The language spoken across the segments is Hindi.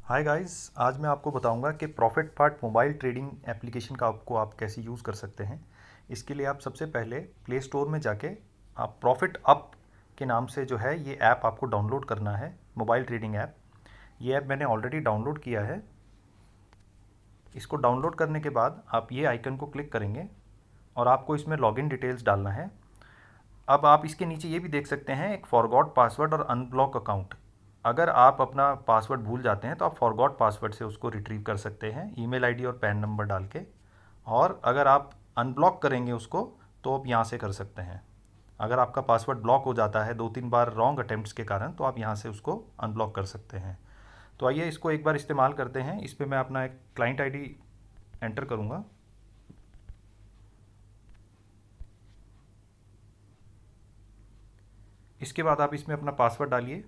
हाय गाइस, आज मैं आपको बताऊंगा कि profit part mobile trading application का आपको आप कैसे यूज़ कर सकते हैं। इसके लिए आप सबसे पहले प्ले स्टोर में जाके आप प्रॉफिट अप के नाम से जो है ये ऐप आपको डाउनलोड करना है, मोबाइल ट्रेडिंग ऐप। ये ऐप मैंने ऑलरेडी डाउनलोड किया है। इसको डाउनलोड करने के बाद आप ये आइकन को क्लिक करेंगे और आपको इसमें लॉगिन डिटेल्स डालना है। अब आप इसके नीचे ये भी देख सकते हैं एक फॉरगॉट पासवर्ड और अनब्लॉक अकाउंट। अगर आप अपना पासवर्ड भूल जाते हैं तो आप फॉरगॉट पासवर्ड से उसको रिट्रीव कर सकते हैं, ईमेल आईडी और पैन नंबर डाल के। और अगर आप अनब्लॉक करेंगे उसको तो आप यहाँ से कर सकते हैं। अगर आपका पासवर्ड ब्लॉक हो जाता है 2-3 बार रॉन्ग अटेम्प्ट्स के कारण तो आप यहाँ से उसको अनब्लॉक कर सकते हैं। तो आइए इसको एक बार इस्तेमाल करते हैं। इस पर मैं अपना एक क्लाइंट आईडी एंटर करूँगा। इसके बाद आप इसमें अपना पासवर्ड डालिए।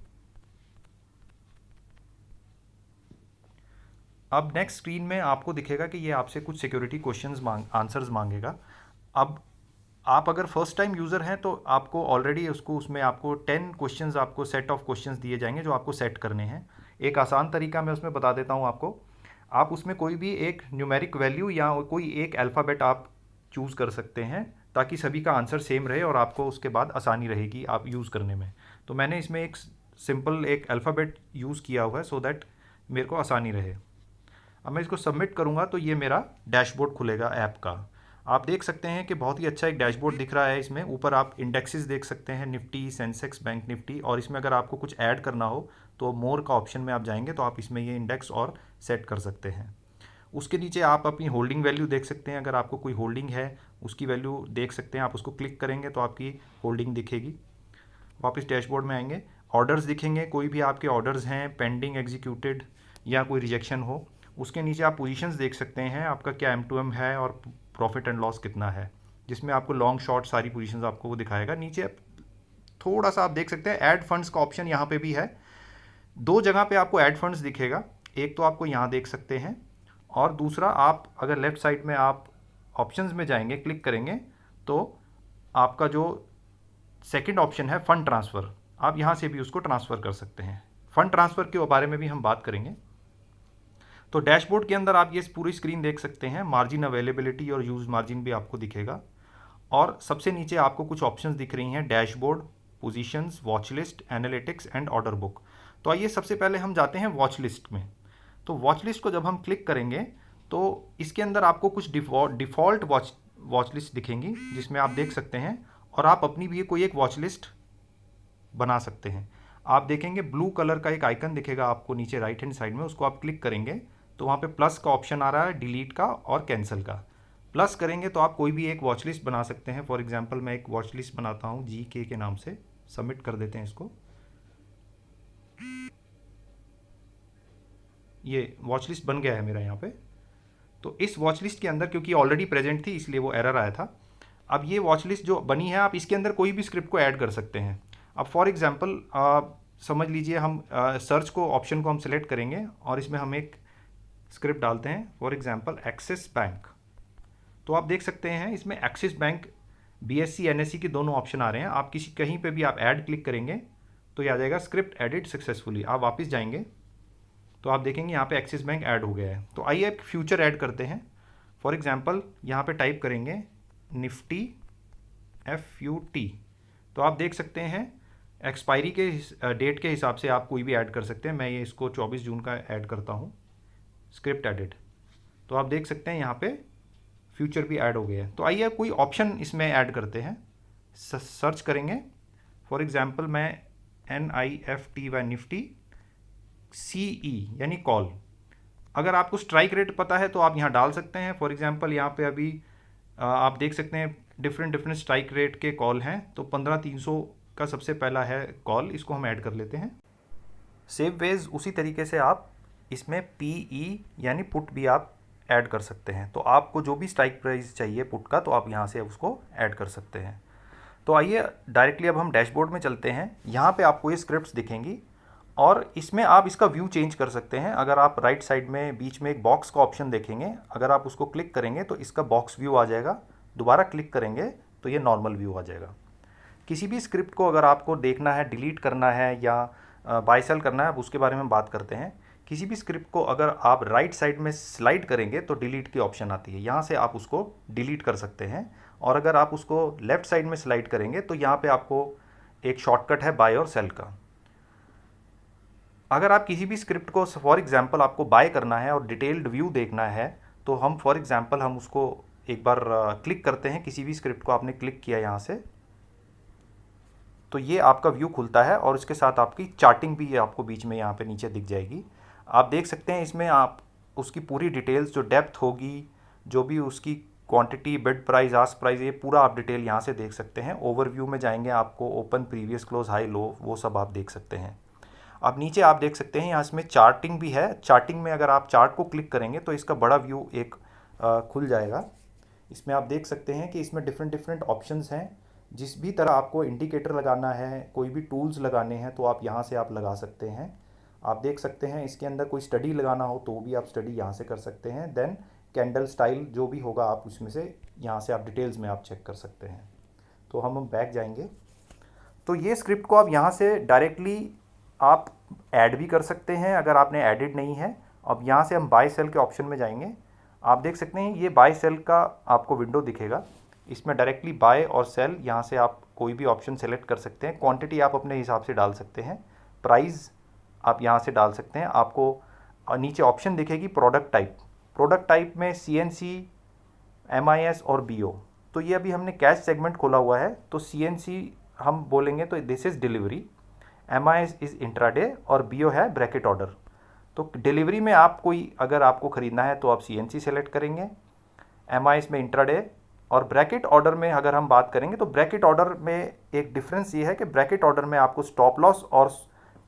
अब नेक्स्ट स्क्रीन में आपको दिखेगा कि ये आपसे कुछ सिक्योरिटी क्वेश्चंस आंसर्स मांगेगा। अब आप अगर फर्स्ट टाइम यूज़र हैं तो आपको ऑलरेडी उसमें आपको 10 क्वेश्चंस, आपको सेट ऑफ क्वेश्चंस दिए जाएंगे जो आपको सेट करने हैं। एक आसान तरीका मैं उसमें बता देता हूँ आपको। आप उसमें कोई भी एक न्यूमेरिक वैल्यू या कोई एक अल्फ़ाबेट आप चूज़ कर सकते हैं ताकि सभी का आंसर सेम रहे और आपको उसके बाद आसानी रहेगी आप यूज़ करने में। तो मैंने इसमें एक सिंपल एक अल्फ़ाबेट यूज़ किया हुआ है सो दैट मेरे को आसानी रहे। अब मैं इसको सबमिट करूंगा तो ये मेरा डैशबोर्ड खुलेगा ऐप का। आप देख सकते हैं कि बहुत ही अच्छा एक डैशबोर्ड दिख रहा है। इसमें ऊपर आप इंडेक्सेस देख सकते हैं, निफ्टी, सेंसेक्स, बैंक निफ्टी। और इसमें अगर आपको कुछ ऐड करना हो तो मोर का ऑप्शन में आप जाएंगे तो आप इसमें ये इंडेक्स और सेट कर सकते हैं। उसके नीचे आप अपनी होल्डिंग वैल्यू देख सकते हैं। अगर आपको कोई होल्डिंग है उसकी वैल्यू देख सकते हैं। आप उसको क्लिक करेंगे तो आपकी होल्डिंग दिखेगी। वापस डैशबोर्ड में आएंगे, ऑर्डर्स दिखेंगे। कोई भी आपके ऑर्डर्स हैं पेंडिंग, एग्जीक्यूटेड या कोई रिजेक्शन हो। उसके नीचे आप पोजीशंस देख सकते हैं, आपका क्या M2M है और प्रॉफिट एंड लॉस कितना है, जिसमें आपको लॉन्ग शॉर्ट सारी पोजीशंस आपको वो दिखाएगा। नीचे थोड़ा सा आप देख सकते हैं ऐड फंड्स का ऑप्शन यहाँ पे भी है। दो जगह पे आपको ऐड फंड्स दिखेगा। एक तो आपको यहाँ देख सकते हैं और दूसरा आप अगर लेफ्ट साइड में आप ऑप्शंस में जाएंगे, क्लिक करेंगे तो आपका जो सेकंड ऑप्शन है फंड ट्रांसफ़र, आप यहाँ से भी उसको ट्रांसफ़र कर सकते हैं। फंड ट्रांसफ़र के बारे में भी हम बात करेंगे। तो डैशबोर्ड के अंदर आप ये पूरी स्क्रीन देख सकते हैं। मार्जिन अवेलेबिलिटी और यूज़ मार्जिन भी आपको दिखेगा। और सबसे नीचे आपको कुछ ऑप्शंस दिख रही हैं, dashboard, positions, watch list, analytics and order book. तो आइए सबसे पहले हम जाते हैं वॉच लिस्ट में। तो वॉच लिस्ट को जब हम क्लिक करेंगे तो इसके अंदर आपको कुछ डिफ़ॉल्ट वॉच लिस्ट दिखेंगी जिसमें आप देख सकते हैं और आप अपनी भी कोई एक वॉच लिस्ट बना सकते हैं। आप देखेंगे ब्लू कलर का एक आइकन दिखेगा आपको नीचे राइट हैंड साइड में, उसको आप क्लिक करेंगे तो वहाँ पे प्लस का ऑप्शन आ रहा है, डिलीट का और कैंसिल का। प्लस करेंगे तो आप कोई भी एक वॉच लिस्ट बना सकते हैं। फॉर एग्जांपल मैं एक वॉच लिस्ट बनाता हूँ GK के नाम से। सबमिट कर देते हैं इसको। ये वॉच लिस्ट बन गया है मेरा यहाँ पे। तो इस वॉच लिस्ट के अंदर क्योंकि ऑलरेडी प्रेजेंट थी इसलिए वो एरर आया था। अब ये वॉच लिस्ट जो बनी है आप इसके अंदर कोई भी स्क्रिप्ट को ऐड कर सकते हैं। अब फॉर एग्जांपल समझ लीजिए हम सर्च को ऑप्शन को हम सेलेक्ट करेंगे और इसमें हम एक स्क्रिप्ट डालते हैं, फॉर एग्जांपल एक्सिस बैंक। तो आप देख सकते हैं इसमें एक्सिस बैंक, BSE NSE के दोनों ऑप्शन आ रहे हैं। आप किसी कहीं पे भी आप ऐड क्लिक करेंगे तो ये आ जाएगा स्क्रिप्ट एडिट सक्सेसफुली। आप वापस जाएंगे तो आप देखेंगे यहाँ पे एक्सिस बैंक ऐड हो गया है। तो आइए एक फ्यूचर ऐड करते हैं। फॉर एग्जांपल यहाँ पे टाइप करेंगे निफ्टी FUT। तो आप देख सकते हैं एक्सपायरी के डेट के हिसाब से आप कोई भी ऐड कर सकते हैं। मैं ये इसको 24 जून का ऐड करता हूँ, स्क्रिप्ट एडिट। तो आप देख सकते हैं यहाँ पे फ्यूचर भी ऐड हो गया है। तो आइए कोई ऑप्शन इसमें ऐड करते हैं। सर्च करेंगे, फॉर एग्जांपल मैं NIFTY निफ्टी CE यानी कॉल। अगर आपको स्ट्राइक रेट पता है तो आप यहाँ डाल सकते हैं। फॉर एग्जांपल यहाँ पे अभी आप देख सकते हैं डिफरेंट स्ट्राइक रेट के कॉल हैं। तो 15,300 का सबसे पहला है कॉल, इसको हम ऐड कर लेते हैं। सेम वेज उसी तरीके से आप इसमें PE यानी पुट भी आप ऐड कर सकते हैं। तो आपको जो भी स्ट्राइक प्राइस चाहिए पुट का तो आप यहाँ से उसको ऐड कर सकते हैं। तो आइए डायरेक्टली अब हम डैशबोर्ड में चलते हैं। यहाँ पे आपको ये स्क्रिप्ट्स दिखेंगी और इसमें आप इसका व्यू चेंज कर सकते हैं। अगर आप राइट साइड में बीच में एक बॉक्स का ऑप्शन देखेंगे, अगर आप उसको क्लिक करेंगे तो इसका बॉक्स व्यू आ जाएगा। दोबारा क्लिक करेंगे तो ये नॉर्मल व्यू आ जाएगा। किसी भी स्क्रिप्ट को अगर आपको देखना है, डिलीट करना है या बाय सेल करना है, अब उसके बारे में बात करते हैं। किसी भी स्क्रिप्ट को अगर आप राइट साइड में स्लाइड करेंगे तो डिलीट की ऑप्शन आती है, यहाँ से आप उसको डिलीट कर सकते हैं। और अगर आप उसको लेफ़्ट साइड में स्लाइड करेंगे तो यहाँ पे आपको एक शॉर्टकट है बाय और सेल का। अगर आप किसी भी स्क्रिप्ट को फॉर एग्जांपल आपको बाय करना है और डिटेल्ड व्यू देखना है, तो हम फॉर एग्जांपल हम उसको एक बार क्लिक करते हैं। किसी भी स्क्रिप्ट को आपने क्लिक किया यहाँ से, तो ये आपका व्यू खुलता है और इसके साथ आपकी चार्टिंग भी आपको बीच में यहाँ पे नीचे दिख जाएगी। आप देख सकते हैं इसमें आप उसकी पूरी डिटेल्स, जो डेप्थ होगी, जो भी उसकी quantity, bid price, ask price, ये पूरा आप डिटेल यहाँ से देख सकते हैं। ओवरव्यू में जाएंगे, आपको open, previous close, high low, वो सब आप देख सकते हैं। अब नीचे आप देख सकते हैं यहाँ इसमें चार्टिंग भी है। चार्टिंग में अगर आप चार्ट को क्लिक करेंगे तो इसका बड़ा व्यू एक खुल जाएगा। इसमें आप देख सकते हैं कि इसमें डिफरेंट डिफरेंट ऑप्शंस हैं। जिस भी तरह आपको इंडिकेटर लगाना है, कोई भी टूल्स लगाने हैं, तो आप यहाँ से आप लगा सकते हैं। आप देख सकते हैं इसके अंदर कोई स्टडी लगाना हो तो भी आप स्टडी यहाँ से कर सकते हैं। देन कैंडल स्टाइल जो भी होगा आप उसमें से यहाँ से आप डिटेल्स में आप चेक कर सकते हैं। तो हम बैक जाएंगे तो ये स्क्रिप्ट को आप यहाँ से डायरेक्टली आप ऐड भी कर सकते हैं अगर आपने एडिड नहीं है। अब यहाँ से हम बाय सेल के ऑप्शन में जाएंगे। आप देख सकते हैं ये बाय सेल का आपको विंडो दिखेगा। इसमें डायरेक्टली बाय और सेल, यहाँ से आप कोई भी ऑप्शन सेलेक्ट कर सकते हैं। क्वांटिटी आप अपने हिसाब से डाल सकते हैं। प्राइस आप यहाँ से डाल सकते हैं। आपको नीचे ऑप्शन दिखेगी प्रोडक्ट टाइप। प्रोडक्ट टाइप में CNC, MIS और BO। तो ये अभी हमने कैश सेगमेंट खोला हुआ है, तो CNC हम बोलेंगे तो this is delivery, MIS is intraday और BO है ब्रैकेट ऑर्डर। तो डिलीवरी में आप कोई अगर आपको ख़रीदना है तो आप CNC सेलेक्ट करेंगे, MIS में इंट्राडे, और ब्रैकेट ऑर्डर में अगर हम बात करेंगे तो ब्रैकेट ऑर्डर में एक डिफरेंस ये है कि ब्रैकेट ऑर्डर में आपको स्टॉप लॉस और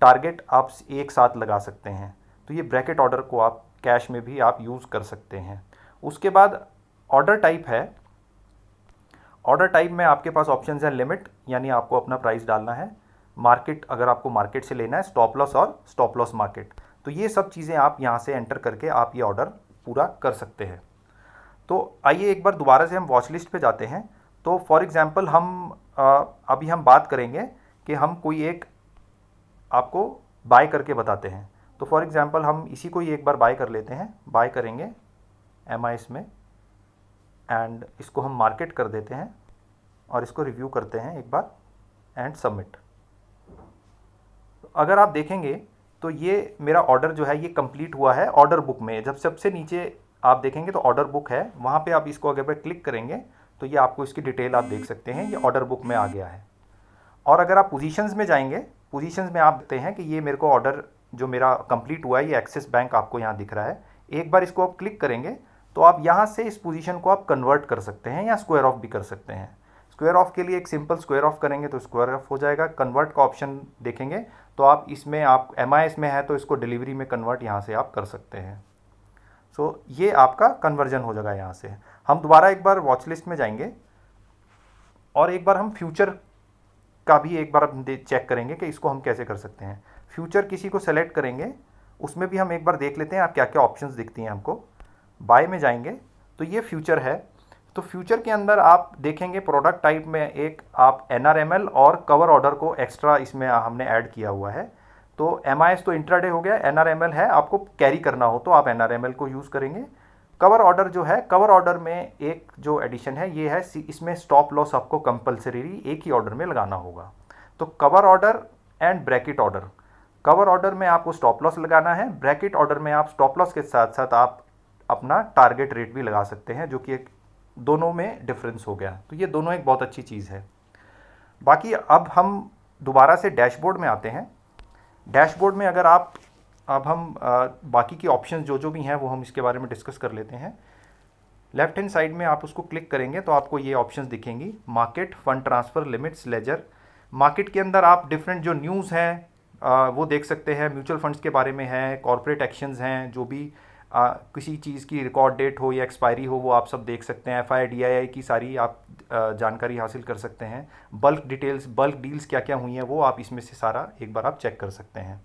टारगेट आप एक साथ लगा सकते हैं। तो ये ब्रैकेट ऑर्डर को आप कैश में भी आप यूज़ कर सकते हैं। उसके बाद ऑर्डर टाइप है। ऑर्डर टाइप में आपके पास ऑप्शन है लिमिट, यानी आपको अपना प्राइस डालना है। मार्केट, अगर आपको मार्केट से लेना है, स्टॉप लॉस और स्टॉप लॉस मार्केट। तो ये सब चीज़ें आप यहाँ से एंटर करके आप ये ऑर्डर पूरा कर सकते हैं। तो आइए एक बार दोबारा से हम वॉच लिस्ट पे जाते हैं। तो फॉर एग्जांपल हम अभी हम बात करेंगे कि हम कोई एक आपको बाय करके बताते हैं। तो फॉर एग्जांपल हम इसी को ही एक बार बाय कर लेते हैं। बाय करेंगे MIS में एंड इसको हम मार्केट कर देते हैं और इसको रिव्यू करते हैं एक बार एंड सबमिट। अगर आप देखेंगे तो ये मेरा ऑर्डर जो है ये कंप्लीट हुआ है ऑर्डर बुक में। जब सबसे नीचे आप देखेंगे तो ऑर्डर बुक है, वहाँ पे आप इसको अगर क्लिक करेंगे तो ये आपको इसकी डिटेल आप देख सकते हैं, ये ऑर्डर बुक में आ गया है। और अगर आप पोजीशंस में जाएंगे, पोजीशंस में आप देखते हैं कि ये मेरे को ऑर्डर जो मेरा कंप्लीट हुआ है ये एक्सिस बैंक आपको यहाँ दिख रहा है। एक बार इसको आप क्लिक करेंगे तो आप यहाँ से इस पोजीशन को आप कन्वर्ट कर सकते हैं या स्क्वायर ऑफ भी कर सकते हैं। स्क्वायर ऑफ के लिए एक सिंपल स्क्वायर ऑफ करेंगे तो स्क्वायर ऑफ हो जाएगा। कन्वर्ट का ऑप्शन देखेंगे तो आप इसमें, आप MIS में है तो इसको डिलीवरी में कन्वर्ट यहाँ से आप कर सकते हैं। सो ये आपका कन्वर्जन हो जाएगा यहाँ से। हम दोबारा एक बार वॉच लिस्ट में जाएंगे और एक बार हम फ्यूचर का भी एक बार चेक करेंगे कि इसको हम कैसे कर सकते हैं। फ्यूचर किसी को सेलेक्ट करेंगे, उसमें भी हम एक बार देख लेते हैं आप क्या क्या ऑप्शंस दिखती हैं हमको। बाय में जाएंगे तो ये फ्यूचर है। तो फ्यूचर के अंदर आप देखेंगे प्रोडक्ट टाइप में एक आप NRML और कवर ऑर्डर को एक्स्ट्रा इसमें हमने ऐड किया हुआ है। तो MIS तो इंट्राडे हो गया, NRML है आपको कैरी करना हो तो आप NRML को यूज़ करेंगे। कवर ऑर्डर जो है, कवर ऑर्डर में एक जो एडिशन है ये है, इसमें स्टॉप लॉस आपको कंपलसरी एक ही ऑर्डर में लगाना होगा। तो cover order and bracket order, cover order में आपको स्टॉप लॉस लगाना है, ब्रैकेट ऑर्डर में आप स्टॉप लॉस के साथ साथ आप अपना टारगेट रेट भी लगा सकते हैं, जो कि एक दोनों में डिफरेंस हो गया। तो ये दोनों एक बहुत अच्छी चीज़ है। बाकी अब हम दोबारा से डैशबोर्ड में आते हैं। डैशबोर्ड में अगर आप, अब हम बाकी की ऑप्शंस जो भी हैं वो हम इसके बारे में डिस्कस कर लेते हैं। लेफ्ट हैंड साइड में आप उसको क्लिक करेंगे तो आपको ये ऑप्शंस दिखेंगी, market, fund transfer, limits, ledger. Market के अंदर आप डिफरेंट जो न्यूज़ हैं वो देख सकते हैं, म्यूचुअल फंड्स के बारे में है, कॉर्पोरेट एक्शंस हैं, जो भी किसी चीज़ की रिकॉर्ड डेट हो या एक्सपायरी हो वो आप सब देख सकते हैं। FII DII की सारी आप जानकारी हासिल कर सकते हैं। बल्क डिटेल्स, बल्क डील्स क्या क्या हुई हैं वो आप इसमें से सारा एक बार आप चेक कर सकते हैं।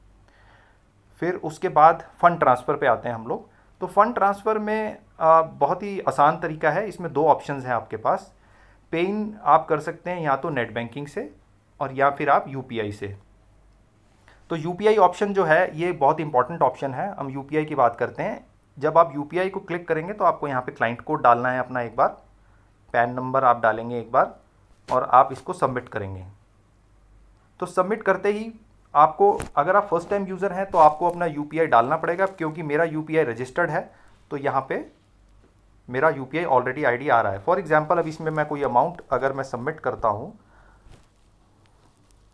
फिर उसके बाद फ़ंड ट्रांसफ़र पे आते हैं हम लोग। तो फ़ंड ट्रांसफ़र में बहुत ही आसान तरीका है। इसमें दो ऑप्शंस हैं आपके पास। पेइन आप कर सकते हैं या तो नेट बैंकिंग से और या फिर आप UPI से। तो तो यूपीआई ऑप्शन जो है ये बहुत इंपॉर्टेंट ऑप्शन है। हम यूपीआई की बात करते हैं। जब आप यूपीआई को क्लिक करेंगे तो आपको यहाँ पे क्लाइंट कोड डालना है अपना, एक बार पैन नंबर आप डालेंगे एक बार, और आप इसको सबमिट करेंगे। तो सबमिट करते ही आपको, अगर आप फर्स्ट टाइम यूज़र हैं तो आपको अपना यूपीआई डालना पड़ेगा, क्योंकि मेरा यूपीआई रजिस्टर्ड है तो यहाँ पे मेरा यूपीआई ऑलरेडी आईडी आ रहा है। फॉर एग्जांपल अब इसमें मैं कोई अमाउंट अगर मैं सबमिट करता हूँ,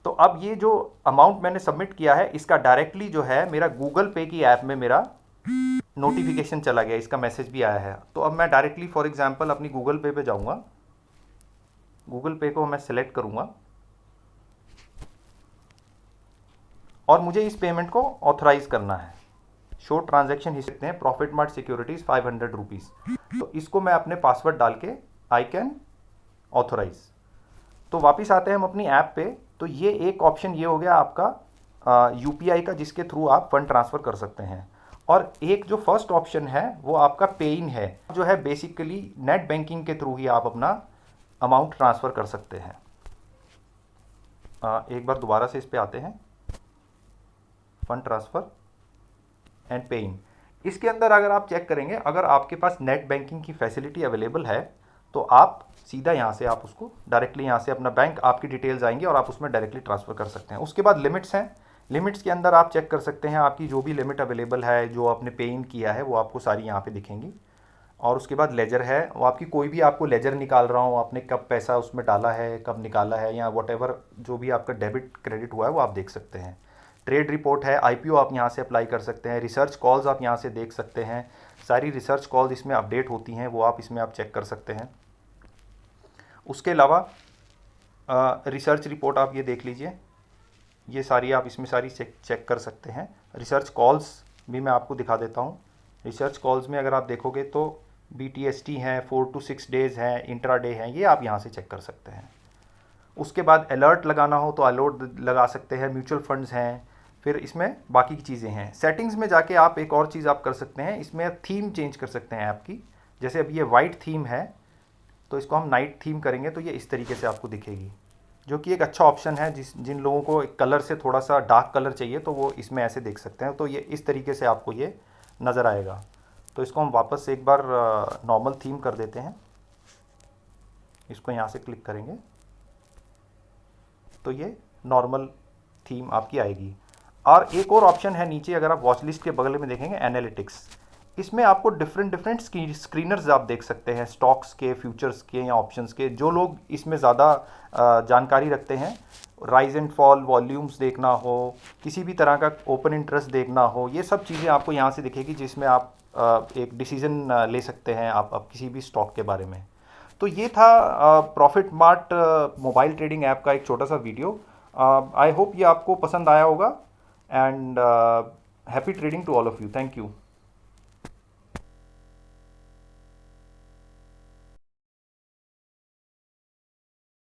तो अब ये जो अमाउंट मैंने सबमिट किया है इसका डायरेक्टली जो है मेरा गूगल पे की ऐप में मेरा नोटिफिकेशन चला गया, इसका मैसेज भी आया है। तो अब मैं डायरेक्टली फॉर एग्जांपल अपनी गूगल पे जाऊँगा, गूगल पे को मैं सिलेक्ट करूँगा और मुझे इस पेमेंट को ऑथराइज करना है। शो ट्रांजैक्शन हिस्ट्री हैं प्रॉफिट मार्ट सिक्योरिटीज़ 500 रुपीज़, तो इसको मैं अपने पासवर्ड डाल के आई कैन ऑथराइज। तो वापस आते हैं हम अपनी ऐप पे। तो ये एक ऑप्शन ये हो गया आपका यूपीआई का, जिसके थ्रू आप फंड ट्रांसफ़र कर सकते हैं। और एक जो फर्स्ट ऑप्शन है वो आपका पेइन है, जो है बेसिकली नेट बैंकिंग के थ्रू ही आप अपना अमाउंट ट्रांसफ़र कर सकते हैं। एक बार दोबारा से इस पे आते हैं, फंड ट्रांसफ़र एंड पेइंग। इसके अंदर अगर आप चेक करेंगे, अगर आपके पास नेट बैंकिंग की फैसिलिटी अवेलेबल है तो आप सीधा यहाँ से आप उसको डायरेक्टली यहाँ से अपना बैंक आपकी डिटेल्स आएंगी और आप उसमें डायरेक्टली ट्रांसफ़र कर सकते हैं। उसके बाद लिमिट्स हैं, लिमिट्स के अंदर आप चेक कर सकते हैं आपकी जो भी लिमिट अवेलेबल है, जो आपने पे इन किया है वो आपको सारी यहाँ पे दिखेंगी। और उसके बाद लेजर है, वो आपकी कोई भी आपको लेजर निकाल रहा हो, आपने कब पैसा उसमें डाला है, कब निकाला है, या वॉट जो भी आपका डेबिट क्रेडिट हुआ है वो आप देख सकते हैं। ट्रेड रिपोर्ट है, आईपीओ आप यहाँ से अप्लाई कर सकते हैं। रिसर्च कॉल्स आप यहाँ से देख सकते हैं, सारी रिसर्च कॉल्स इसमें अपडेट होती हैं, वो आप इसमें आप चेक कर सकते हैं। उसके अलावा रिसर्च रिपोर्ट आप ये देख लीजिए, ये सारी आप इसमें सारी चेक कर सकते हैं। रिसर्च कॉल्स भी मैं आपको दिखा देता हूँ। रिसर्च कॉल्स में अगर आप देखोगे तो BTST हैं, 4 to 6 डेज़ हैं, इंट्राडे हैं, ये आप यहाँ से चेक कर सकते हैं। उसके बाद अलर्ट लगाना हो तो अलर्ट लगा सकते हैं। म्यूचुअल फंड्स हैं, फिर इसमें बाकी की चीज़ें हैं। सेटिंग्स में जाके आप एक और चीज़ आप कर सकते हैं, इसमें थीम चेंज कर सकते हैं ऐप की। जैसे अब ये वाइट थीम है तो इसको हम नाइट थीम करेंगे तो ये इस तरीके से आपको दिखेगी, जो कि एक अच्छा ऑप्शन है। जिन लोगों को एक कलर से थोड़ा सा डार्क कलर चाहिए तो वो इसमें ऐसे देख सकते हैं। तो ये इस तरीके से आपको ये नज़र आएगा। तो इसको हम वापस से एक बार नॉर्मल थीम कर देते हैं। इसको यहाँ से क्लिक करेंगे तो ये नॉर्मल थीम आपकी आएगी। और एक और ऑप्शन है नीचे, अगर आप वॉच लिस्ट के बगल में देखेंगे एनालिटिक्स, इसमें आपको डिफरेंट स्क्रीनर्स आप देख सकते हैं, स्टॉक्स के, फ्यूचर्स के या ऑप्शंस के। जो लोग इसमें ज़्यादा जानकारी रखते हैं, राइज एंड फॉल वॉल्यूम्स देखना हो, किसी भी तरह का ओपन इंटरेस्ट देखना हो, ये सब चीज़ें आपको यहाँ से दिखेगी, जिसमें आप एक डिसीजन ले सकते हैं आप किसी भी स्टॉक के बारे में। तो ये था profit mart mobile trading app का एक छोटा सा वीडियो। आई होप ये आपको पसंद आया होगा, and happy trading to all of you. Thank you.